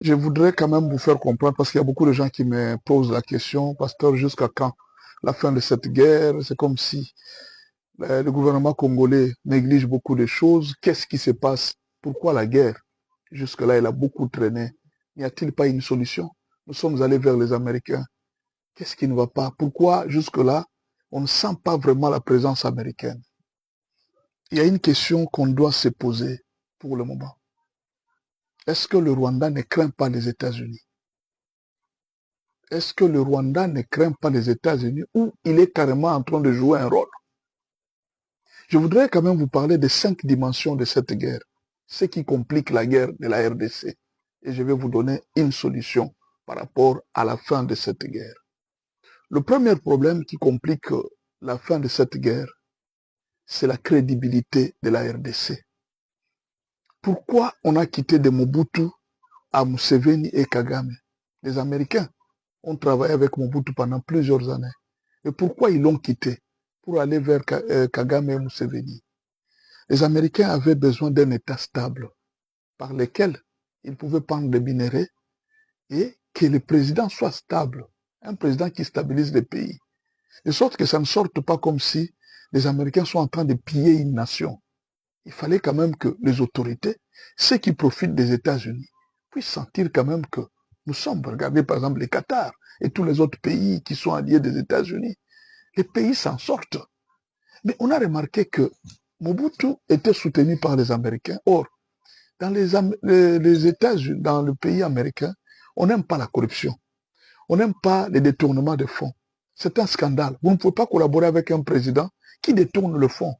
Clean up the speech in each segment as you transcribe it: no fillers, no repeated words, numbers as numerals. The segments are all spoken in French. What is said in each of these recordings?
Je voudrais quand même vous faire comprendre, parce qu'il y a beaucoup de gens qui me posent la question, pasteur, jusqu'à quand la fin de cette guerre? C'est comme si le gouvernement congolais néglige beaucoup de choses. Qu'est-ce qui se passe? Pourquoi la guerre? Jusque-là, elle a beaucoup traîné. N'y a-t-il pas une solution? Nous sommes allés vers les Américains. Qu'est-ce qui ne va pas? Pourquoi jusque-là, on ne sent pas vraiment la présence américaine? Il y a une question qu'on doit se poser pour le moment. Est-ce que le Rwanda ne craint pas les États-Unis? Est-ce que le Rwanda ne craint pas les États-Unis ou il est carrément en train de jouer un rôle? Je voudrais quand même vous parler des 5 dimensions de cette guerre, ce qui complique la guerre de la RDC. Et je vais vous donner une solution par rapport à la fin de cette guerre. Le premier problème qui complique la fin de cette guerre, c'est la crédibilité de la RDC. Pourquoi on a quitté de Mobutu à Museveni et Kagame? Les Américains ont travaillé avec Mobutu pendant plusieurs années. Et pourquoi ils l'ont quitté? Pour aller vers Kagame et Museveni. Les Américains avaient besoin d'un État stable par lequel ils pouvaient prendre des minéraux et que le président soit stable. Un président qui stabilise le pays. De sorte que ça ne sorte pas comme si les Américains sont en train de piller une nation. Il fallait quand même que les autorités, ceux qui profitent des États-Unis, puissent sentir quand même que nous sommes, regardez par exemple les Qatar et tous les autres pays qui sont alliés des États-Unis. Les pays s'en sortent. Mais on a remarqué que Mobutu était soutenu par les Américains. Or, dans les États-Unis, dans le pays américain, on n'aime pas la corruption. On n'aime pas les détournements de fonds. C'est un scandale. Vous ne pouvez pas collaborer avec un président qui détourne le fonds.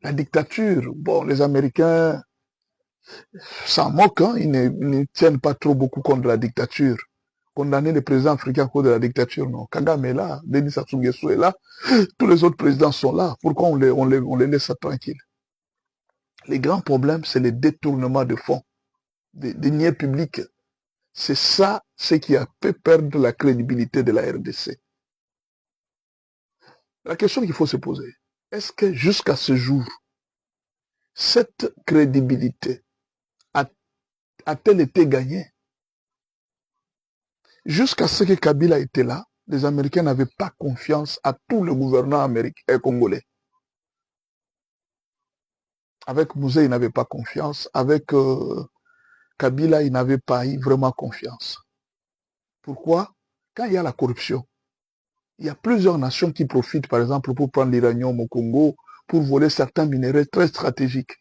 La dictature, bon, les Américains s'en moquent, hein, ils ne tiennent pas trop beaucoup compte de la dictature. Condamner les présidents africains à cause de la dictature, non. Kagame est là, Denis Sassou Nguesso est là, tous les autres présidents sont là. Pourquoi on les laisse tranquilles? Les grands problèmes, c'est le détournement de fonds, des deniers publics. C'est ça, ce qui a fait perdre la crédibilité de la RDC. La question qu'il faut se poser, est-ce que jusqu'à ce jour, cette crédibilité a-t-elle été gagnée? Jusqu'à ce que Kabila était là, les Américains n'avaient pas confiance à tout le gouvernement américain congolais. Avec Mouzé, ils n'avaient pas confiance. Avec Kabila, ils n'avaient pas eu vraiment confiance. Pourquoi? Quand il y a la corruption, il y a plusieurs nations qui profitent, par exemple, pour prendre l'uranium au Congo, pour voler certains minéraux très stratégiques.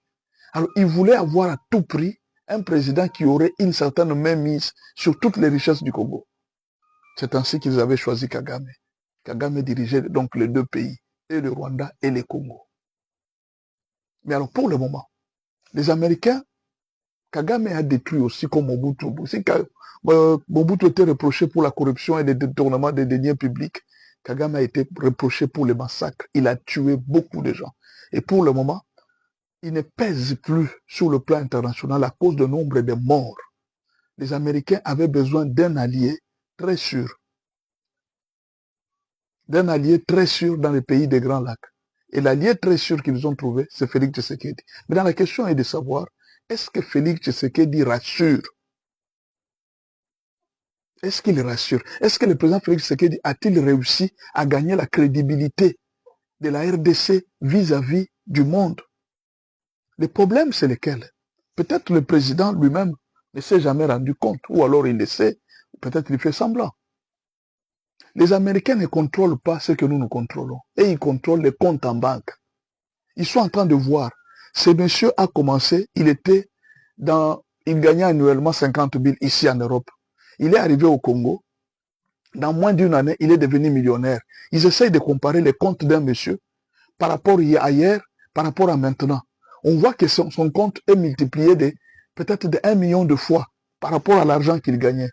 Alors, ils voulaient avoir à tout prix un président qui aurait une certaine mainmise sur toutes les richesses du Congo. C'est ainsi qu'ils avaient choisi Kagame. Kagame dirigeait donc les deux pays, et le Rwanda et le Congo. Mais alors, pour le moment, les Américains, Kagame a détruit aussi comme Mobutu. Mobutu était reproché pour la corruption et le détournement des deniers publics. Kagame a été reproché pour les massacres. Il a tué beaucoup de gens. Et pour le moment, il ne pèse plus sur le plan international à cause du nombre de morts. Les Américains avaient besoin d'un allié très sûr. D'un allié très sûr dans les pays des Grands Lacs. Et l'allié très sûr qu'ils ont trouvé, c'est Félix Tshisekedi. Mais dans la question est de savoir, est-ce que Félix Tshisekedi rassure? Est-ce qu'il rassure? Est-ce que le président Félix Tshisekedi a-t-il réussi à gagner la crédibilité de la RDC vis-à-vis du monde? Le problème, c'est lequel? Peut-être le président lui-même ne s'est jamais rendu compte, ou alors il le sait, ou peut-être il fait semblant. Les Américains ne contrôlent pas ce que nous contrôlons, et ils contrôlent les comptes en banque. Ils sont en train de voir. Ce monsieur a commencé, il gagnait annuellement 50 000 ici en Europe. Il est arrivé au Congo. Dans moins d'une année, il est devenu millionnaire. Ils essayent de comparer les comptes d'un monsieur par rapport à hier, par rapport à maintenant. On voit que son compte est multiplié peut-être de 1 million de fois par rapport à l'argent qu'il gagnait.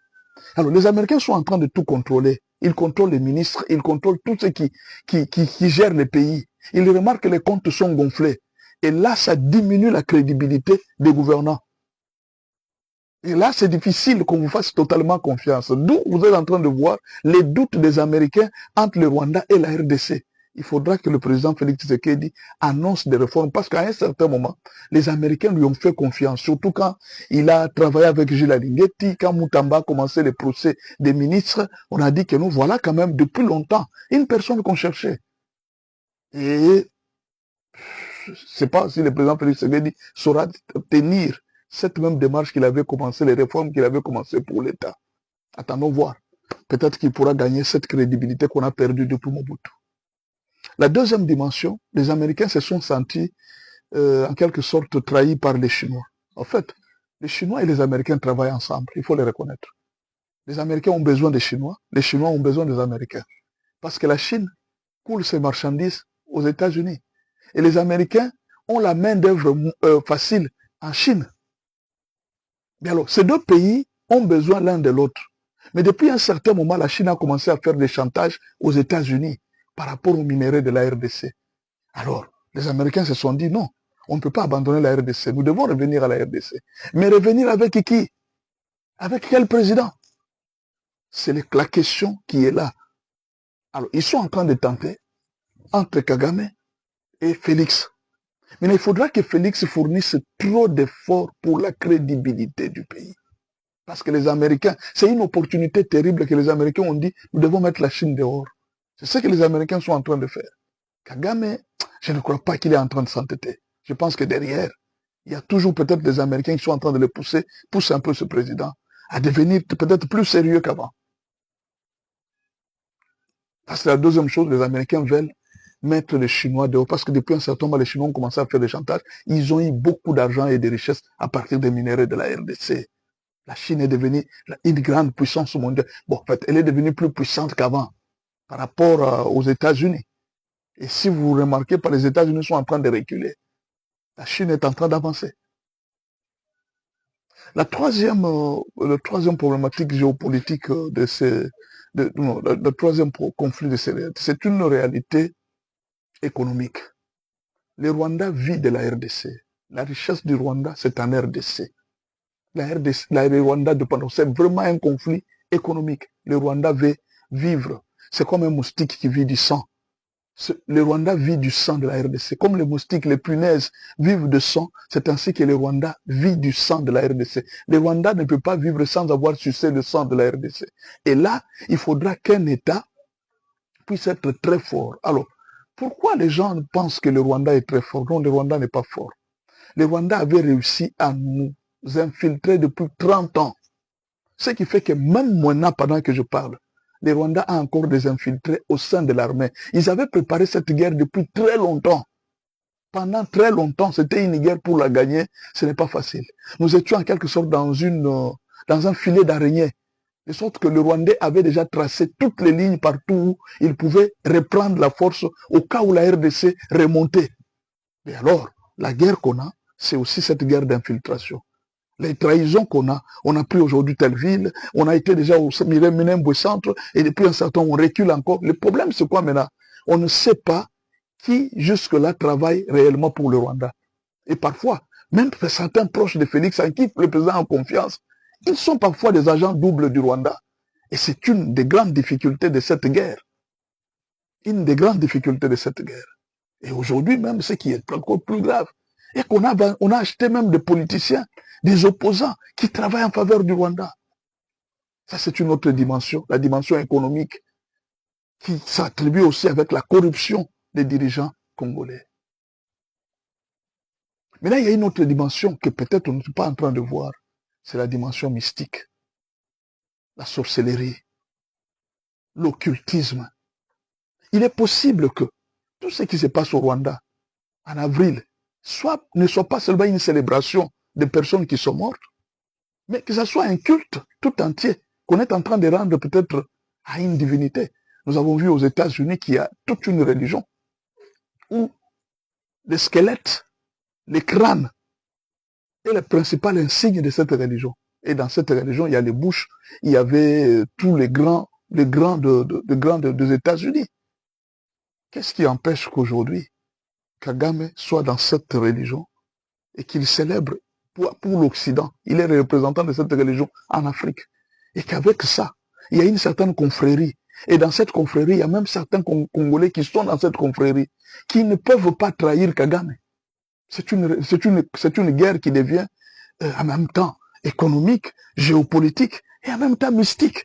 Alors, les Américains sont en train de tout contrôler. Ils contrôlent les ministres, ils contrôlent tous ceux qui gèrent les pays. Ils remarquent que les comptes sont gonflés. Et là, ça diminue la crédibilité des gouvernants. Et là, c'est difficile qu'on vous fasse totalement confiance. D'où vous êtes en train de voir les doutes des Américains entre le Rwanda et la RDC. il faudra que le président Félix Tshisekedi annonce des réformes, parce qu'à un certain moment, les Américains lui ont fait confiance, surtout quand il a travaillé avec Gilles Alinguetti, quand Moutamba a commencé les procès des ministres, on a dit que nous voilà quand même depuis longtemps une personne qu'on cherchait. Et je ne sais pas si le président Félix Tshisekedi saura tenir cette même démarche qu'il avait commencé, les réformes qu'il avait commencées pour l'État. Attendons voir. Peut-être qu'il pourra gagner cette crédibilité qu'on a perdue depuis Mobutu. La deuxième dimension, les Américains se sont sentis en quelque sorte trahis par les Chinois. En fait, les Chinois et les Américains travaillent ensemble, il faut les reconnaître. Les Américains ont besoin des Chinois, les Chinois ont besoin des Américains. Parce que la Chine coule ses marchandises aux États-Unis. Et les Américains ont la main d'œuvre facile en Chine. Mais alors, ces deux pays ont besoin l'un de l'autre. Mais depuis un certain moment, la Chine a commencé à faire des chantages aux États-Unis par rapport aux minéraux de la RDC. Alors, les Américains se sont dit non, on ne peut pas abandonner la RDC, nous devons revenir à la RDC. Mais revenir avec qui? Avec quel président? C'est la question qui est là. Alors, ils sont en train de tenter entre Kagame et Félix. Mais il faudra que Félix fournisse trop d'efforts pour la crédibilité du pays. Parce que les Américains, c'est une opportunité terrible que les Américains ont dit, nous devons mettre la Chine dehors. C'est ce que les Américains sont en train de faire. Kagame, je ne crois pas qu'il est en train de s'entêter. Je pense que derrière, il y a toujours peut-être des Américains qui sont en train de le pousser un peu ce président à devenir peut-être plus sérieux qu'avant. Parce que la deuxième chose, les Américains veulent mettre les Chinois dehors, parce que depuis un certain moment, les Chinois ont commencé à faire des chantages. Ils ont eu beaucoup d'argent et de richesses à partir des minéraux de la RDC. La Chine est devenue une grande puissance mondiale. Bon, en fait, elle est devenue plus puissante qu'avant par rapport aux États-Unis. Et si vous remarquez, les États-Unis sont en train de reculer. La Chine est en train d'avancer. La troisième problématique géopolitique le troisième conflit de ces réalités, c'est une réalité économique. Le Rwanda vit de la RDC. La richesse du Rwanda, c'est en RDC. Le Rwanda dépend. C'est vraiment un conflit économique. Le Rwanda veut vivre. C'est comme un moustique qui vit du sang. Le Rwanda vit du sang de la RDC. Comme les moustiques, les punaises vivent de sang, c'est ainsi que le Rwanda vit du sang de la RDC. Le Rwanda ne peut pas vivre sans avoir sucé le sang de la RDC. Et là, il faudra qu'un État puisse être très fort. Alors, pourquoi les gens pensent que le Rwanda est très fort? Non, le Rwanda n'est pas fort. Le Rwanda avait réussi à nous infiltrer depuis 30 ans. Ce qui fait que même maintenant, pendant que je parle, le Rwanda a encore des infiltrés au sein de l'armée. Ils avaient préparé cette guerre depuis très longtemps. Pendant très longtemps, c'était une guerre pour la gagner. Ce n'est pas facile. Nous étions en quelque sorte dans un filet d'araignée. De sorte que le Rwandais avait déjà tracé toutes les lignes partout où il pouvait reprendre la force au cas où la RDC remontait. Mais alors, la guerre qu'on a, c'est aussi cette guerre d'infiltration. Les trahisons qu'on a, on a pris aujourd'hui telle ville, on a été déjà au Minembwe centre, et depuis un certain temps, on recule encore. Le problème, c'est quoi maintenant? On ne sait pas qui jusque-là travaille réellement pour le Rwanda. Et parfois, même certains proches de Félix, en qui le président a confiance, ils sont parfois des agents doubles du Rwanda. Et c'est une des grandes difficultés de cette guerre. Une des grandes difficultés de cette guerre. Et aujourd'hui même, ce qui est encore plus grave, et qu'on a acheté même des politiciens, des opposants qui travaillent en faveur du Rwanda. Ça, c'est une autre dimension, la dimension économique, qui s'attribue aussi avec la corruption des dirigeants congolais. Mais là, il y a une autre dimension que peut-être on n'est pas en train de voir. C'est la dimension mystique, la sorcellerie, l'occultisme. Il est possible que tout ce qui se passe au Rwanda, en avril, ne soit pas seulement une célébration de personnes qui sont mortes, mais que ce soit un culte tout entier qu'on est en train de rendre peut-être à une divinité. Nous avons vu aux États-Unis qu'il y a toute une religion où les squelettes, les crânes est le principal insigne de cette religion. Et dans cette religion, il y a les bouches, il y avait tous les grands des États-Unis. Qu'est-ce qui empêche qu'aujourd'hui, Kagame soit dans cette religion et qu'il célèbre pour l'Occident? Il est le représentant de cette religion en Afrique. Et qu'avec ça, il y a une certaine confrérie. Et dans cette confrérie, il y a même certains Congolais qui sont dans cette confrérie, qui ne peuvent pas trahir Kagame. C'est une guerre qui devient en même temps économique, géopolitique et en même temps mystique.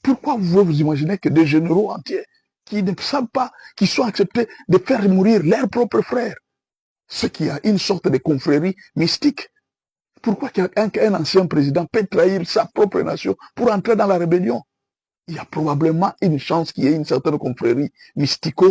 Pourquoi vous pouvez vous imaginer que des généraux entiers qui ne savent pas, qui sont acceptés de faire mourir leurs propres frères, ce qui a une sorte de confrérie mystique? Pourquoi qu'un ancien président peut trahir sa propre nation pour entrer dans la rébellion? Il y a probablement une chance qu'il y ait une certaine confrérie mystique.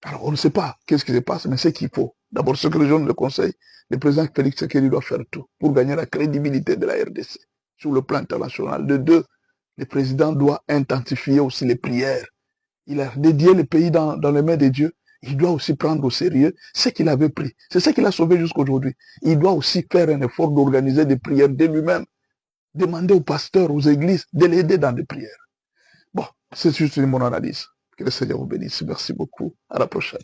Alors, on ne sait pas qu'est-ce qui se passe, mais c'est qu'il faut. D'abord, ce que les gens le conseillent, le président Félix Tshisekedi doit faire tout pour gagner la crédibilité de la RDC sur le plan international. De deux, le président doit intensifier aussi les prières. Il a dédié le pays dans les mains de Dieu. Il doit aussi prendre au sérieux ce qu'il avait pris. C'est ce qu'il a sauvé jusqu'à aujourd'hui. Il doit aussi faire un effort d'organiser des prières de lui-même. Demander aux pasteurs, aux églises de l'aider dans des prières. Bon, c'est juste mon analyse. Que le Seigneur vous bénisse. Merci beaucoup. À la prochaine.